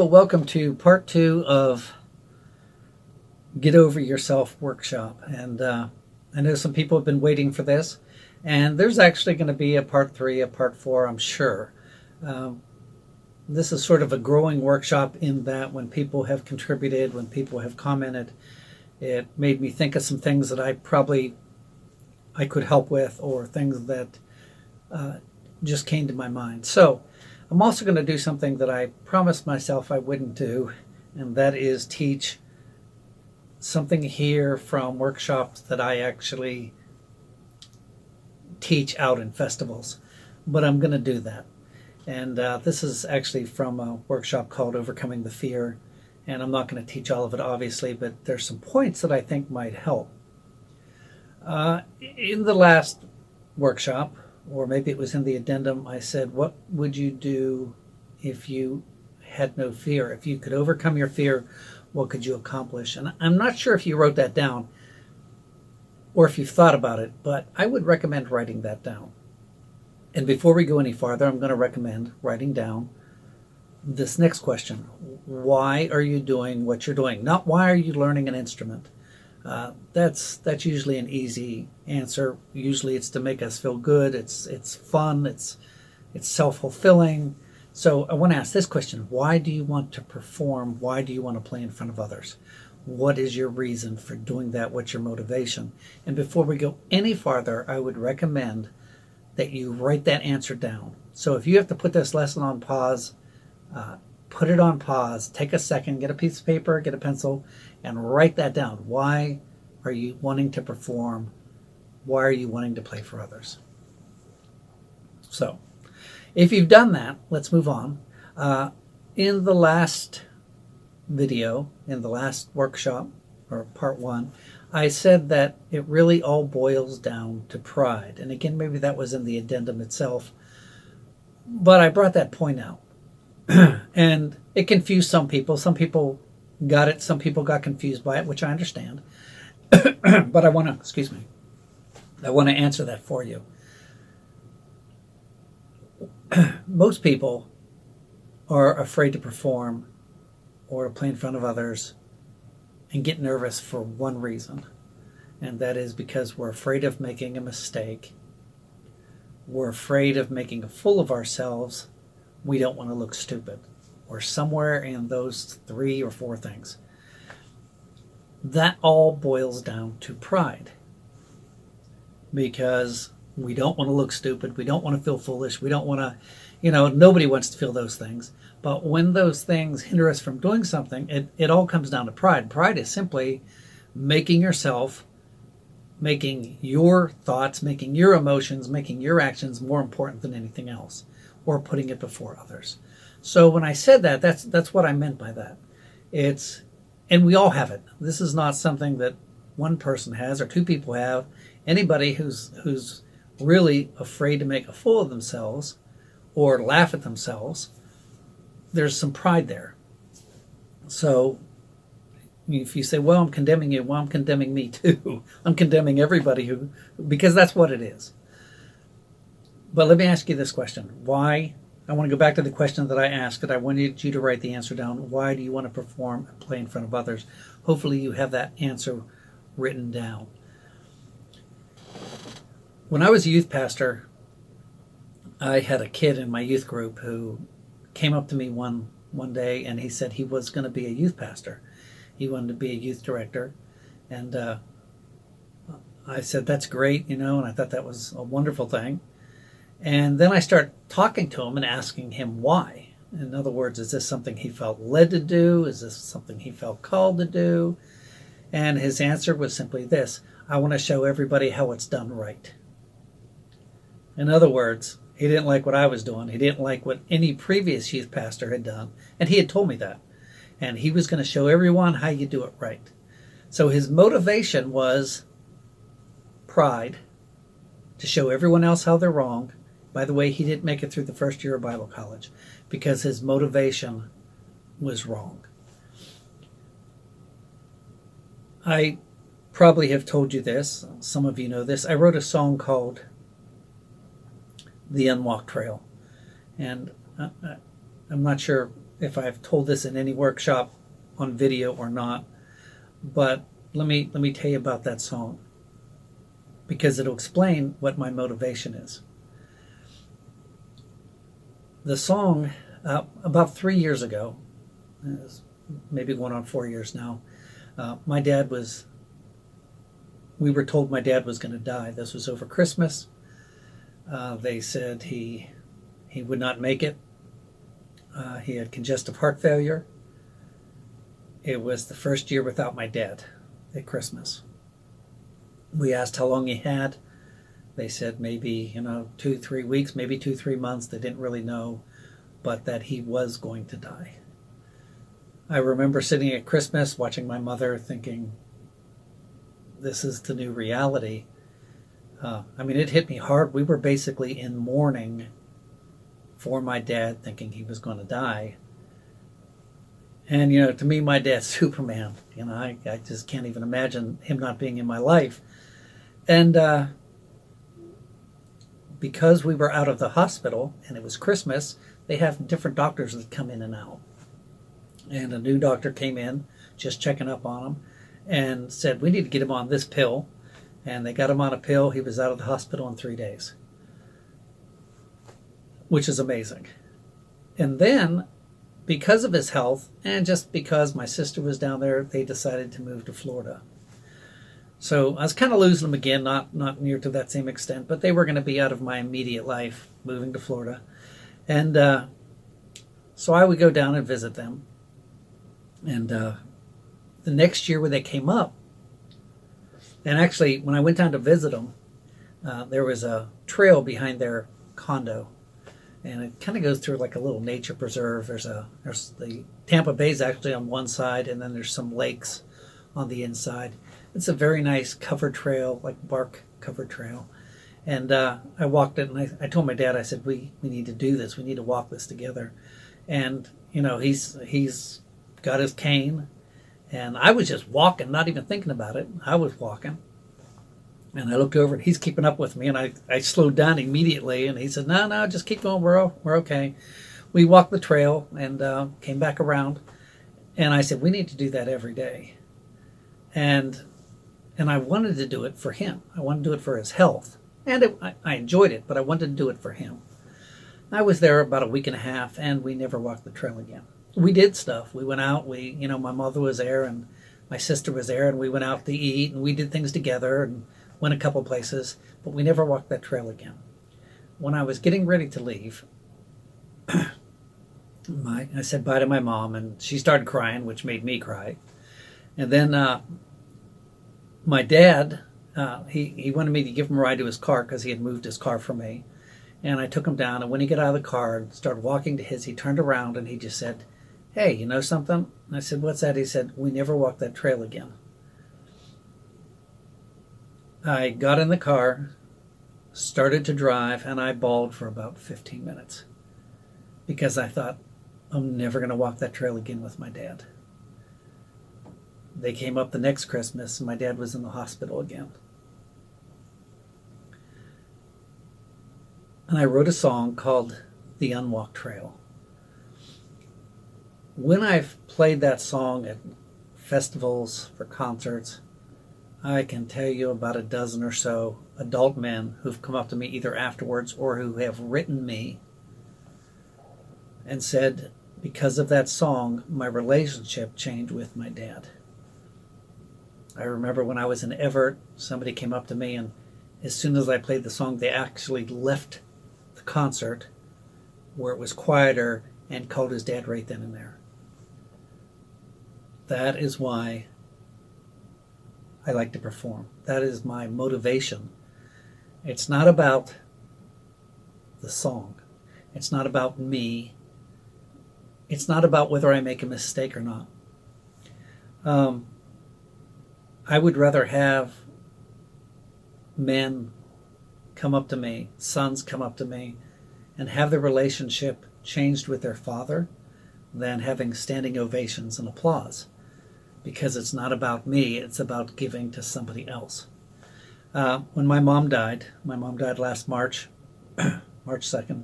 Well, welcome to part 2 of Get Over Yourself workshop. And I know some people have been waiting for this, and there's actually going to be a part 3, a part 4, I'm sure. This is sort of a growing workshop in that when people have contributed, when people have commented, it made me think of some things that I could help with, or things that just came to my mind. So I'm also going to do something that I promised myself I wouldn't do, and that is teach something here from workshops that I actually teach out in festivals. But I'm going to do that. And this is actually from a workshop called Overcoming the Fear. And I'm not going to teach all of it, obviously, but there's some points that I think might help. In the last workshop, or maybe it was in the addendum, I said, what would you do if you had no fear? If you could overcome your fear, what could you accomplish? And I'm not sure if you wrote that down or if you've thought about it, but I would recommend writing that down. And before we go any farther, I'm going to recommend writing down this next question. Why are you doing what you're doing? Not why are you learning an instrument? That's usually an easy answer. Usually it's to make us feel good. It's fun. It's self-fulfilling. So I want to ask this question. Why do you want to perform? Why do you want to play in front of others? What is your reason for doing that? What's your motivation? And before we go any farther, I would recommend that you write that answer down. So if you have to put this lesson on pause, put it on pause, take a second, get a piece of paper, get a pencil, and write that down. Why are you wanting to perform? Why are you wanting to play for others? So, if you've done that, let's move on. In the last video, in the last workshop, or part 1, I said that it really all boils down to pride. And again, maybe that was in the addendum itself. But I brought that point out. And it confused some people. Some people got it. Some people got confused by it, which I understand. But I want to answer that for you. Most people are afraid to perform or to play in front of others and get nervous for one reason. And that is because we're afraid of making a mistake. We're afraid of making a fool of ourselves. We don't want to look stupid, or somewhere in those 3 or 4 things. That all boils down to pride, because we don't want to look stupid. We don't want to feel foolish. We don't want to, nobody wants to feel those things. But when those things hinder us from doing something, it all comes down to pride. Pride is simply making yourself, making your thoughts, making your emotions, making your actions more important than anything else, or putting it before others. So when I said that, that's what I meant by that. And we all have it. This is not something that one person has or 2 people have. Anybody who's really afraid to make a fool of themselves or laugh at themselves, there's some pride there. So if you say, well, I'm condemning you, well, I'm condemning me too. I'm condemning everybody because that's what it is. But let me ask you this question. Why? I want to go back to the question that I asked, and I wanted you to write the answer down. Why do you want to perform and play in front of others? Hopefully you have that answer written down. When I was a youth pastor, I had a kid in my youth group who came up to me one day, and he said he was going to be a youth pastor. He wanted to be a youth director. And I said, that's great, and I thought that was a wonderful thing. And then I started talking to him and asking him why. In other words, is this something he felt led to do? Is this something he felt called to do? And his answer was simply this: I want to show everybody how it's done right. In other words, he didn't like what I was doing. He didn't like what any previous youth pastor had done. And he had told me that. And he was going to show everyone how you do it right. So his motivation was pride, to show everyone else how they're wrong. By the way, he didn't make it through the first year of Bible college because his motivation was wrong. I probably have told you this. Some of you know this. I wrote a song called The Unwalked Trail. And I'm not sure if I've told this in any workshop on video or not, but let me tell you about that song because it'll explain what my motivation is. The song, about 3 years ago, maybe going on 4 years now, we were told my dad was going to die. This was over Christmas. They said he would not make it. He had congestive heart failure. It was the first year without my dad at Christmas. We asked how long he had. They said maybe, 2-3 weeks, maybe 2-3 months. They didn't really know, but that he was going to die. I remember sitting at Christmas watching my mother thinking, this is the new reality. It hit me hard. We were basically in mourning for my dad, thinking he was going to die. And, to me, my dad's Superman. I just can't even imagine him not being in my life. And because we were out of the hospital and it was Christmas, they have different doctors that come in and out. And a new doctor came in, just checking up on him, and said, we need to get him on this pill. And they got him on a pill. He was out of the hospital in 3 days, which is amazing. And then, because of his health, and just because my sister was down there, they decided to move to Florida. So I was kind of losing them again, not near to that same extent, but they were going to be out of my immediate life, moving to Florida. And so I would go down and visit them. And the next year when they came up, and actually when I went down to visit them, there was a trail behind their condo. And it kind of goes through like a little nature preserve. There's the Tampa Bay's actually on one side, and then there's some lakes on the inside. It's a very nice covered trail, like bark covered trail. And I walked it, and I told my dad, I said, we need to do this. We need to walk this together. And, he's got his cane, and I was just walking, not even thinking about it. I was walking. And I looked over, and he's keeping up with me, and I slowed down immediately, and he said, no, just keep going, we're okay. We walked the trail and came back around, and I said, we need to do that every day. And I wanted to do it for him. I wanted to do it for his health. And I enjoyed it, but I wanted to do it for him. I was there about a week and a half, and we never walked the trail again. We did stuff. We went out. My mother was there, and my sister was there, and we went out to eat, and we did things together, and went a couple places, but we never walked that trail again. When I was getting ready to leave, I said bye to my mom, and she started crying, which made me cry. And then my dad, he wanted me to give him a ride to his car because he had moved his car for me. And I took him down, and when he got out of the car and started walking to his, he turned around and he just said, hey, you know something? And I said, what's that? He said, we never walked that trail again. I got in the car, started to drive, and I bawled for about 15 minutes because I thought, I'm never going to walk that trail again with my dad. They came up the next Christmas, and my dad was in the hospital again. And I wrote a song called The Unwalked Trail. When I've played that song at festivals, for concerts, I can tell you about a dozen or so adult men who've come up to me either afterwards or who have written me and said, because of that song, my relationship changed with my dad. I remember when I was in Everett, somebody came up to me, and as soon as I played the song, they actually left the concert where it was quieter and called his dad right then and there. That is why I like to perform. That is my motivation. It's not about the song. It's not about me. It's not about whether I make a mistake or not. I would rather have men come up to me, sons come up to me, and have their relationship changed with their father than having standing ovations and applause. Because it's not about me, it's about giving to somebody else. When my mom died last March, March 2nd,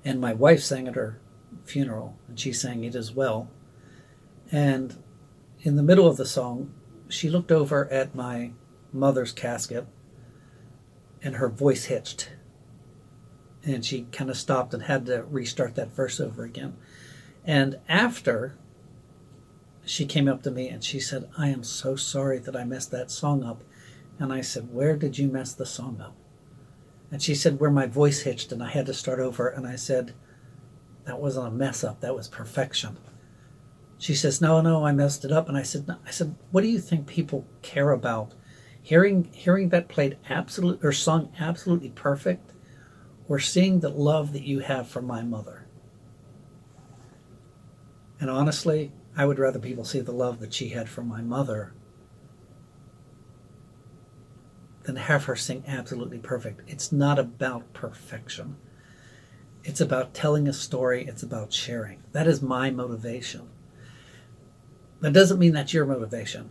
and my wife sang at her funeral, and she sang it as well. And in the middle of the song, she looked over at my mother's casket, and her voice hitched. And she kind of stopped and had to restart that verse over again. And after, she came up to me and she said, "I am so sorry that I messed that song up." And I said, "Where did you mess the song up?" And she said, "Where my voice hitched and I had to start over." And I said, "That wasn't a mess up, that was perfection." She says, No, I messed it up." And I said, no. I said, "What do you think people care about? Hearing that played absolute or sung absolutely perfect, or seeing the love that you have for my mother?" And honestly, I would rather people see the love that she had for my mother than have her sing absolutely perfect. It's not about perfection. It's about telling a story. It's about sharing. That is my motivation. That doesn't mean that's your motivation.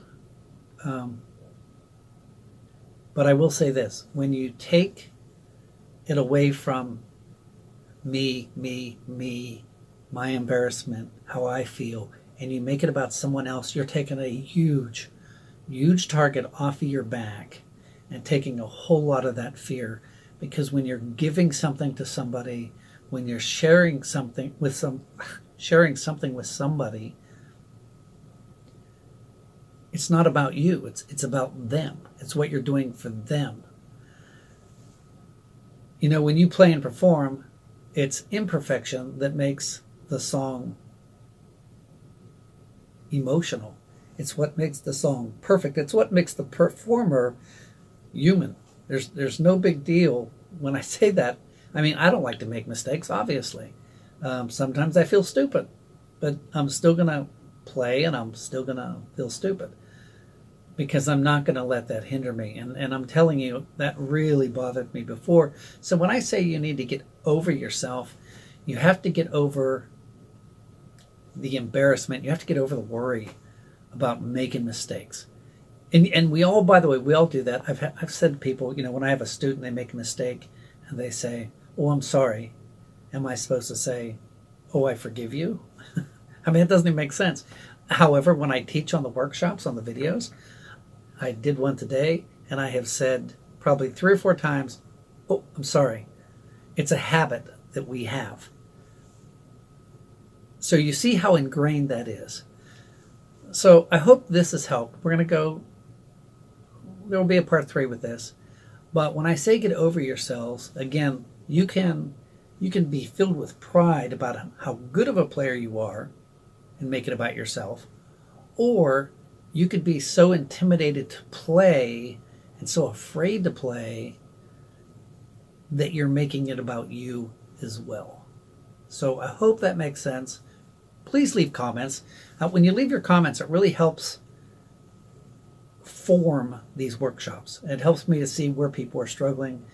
But I will say this. When you take it away from me, my embarrassment, how I feel, and you make it about someone else, you're taking a huge target off of your back and taking a whole lot of that fear. Because when you're giving something to somebody, when you're sharing something with somebody, it's not about you. It's about them. It's what you're doing for them. You know, when you play and perform, it's imperfection that makes the song emotional. It's what makes the song perfect. It's what makes the performer human. There's no big deal when I say that. I mean, I don't like to make mistakes, obviously. Sometimes I feel stupid, but I'm still going to play and I'm still going to feel stupid because I'm not going to let that hinder me. And I'm telling you, that really bothered me before. So when I say you need to get over yourself, you have to get over the embarrassment. You have to get over the worry about making mistakes. And we all, by the way, we all do that. I've said to people, you know, when I have a student, they make a mistake and they say, "Oh, I'm sorry." Am I supposed to say, "Oh, I forgive you"? I mean, it doesn't even make sense. However, when I teach on the workshops, on the videos, I did one today, and I have said probably 3 or 4 times, "Oh, I'm sorry." It's a habit that we have. So you see how ingrained that is. So I hope this has helped. We're going to go, there will be a part 3 with this. But when I say get over yourselves, again, you can be filled with pride about how good of a player you are and make it about yourself. Or you could be so intimidated to play and so afraid to play that you're making it about you as well. So I hope that makes sense. Please leave comments. When you leave your comments, it really helps form these workshops. It helps me to see where people are struggling.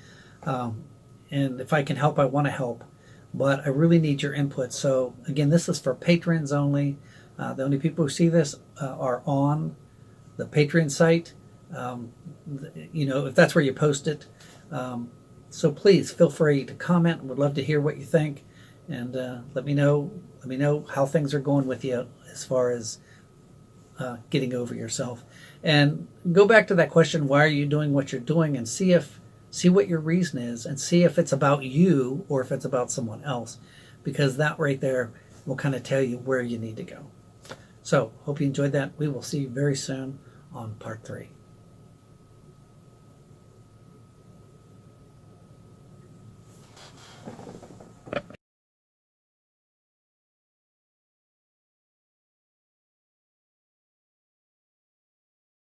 And if I can help, I want to help. But I really need your input. So again, this is for patrons only. The only people who see this are on the Patreon site. You know, if that's where you post it. So please feel free to comment. Would love to hear what you think. And let me know how things are going with you as far as getting over yourself. And go back to that question, why are you doing what you're doing, and see what your reason is, and see if it's about you or if it's about someone else, because that right there will kind of tell you where you need to go. So hope you enjoyed that. We will see you very soon on part 3.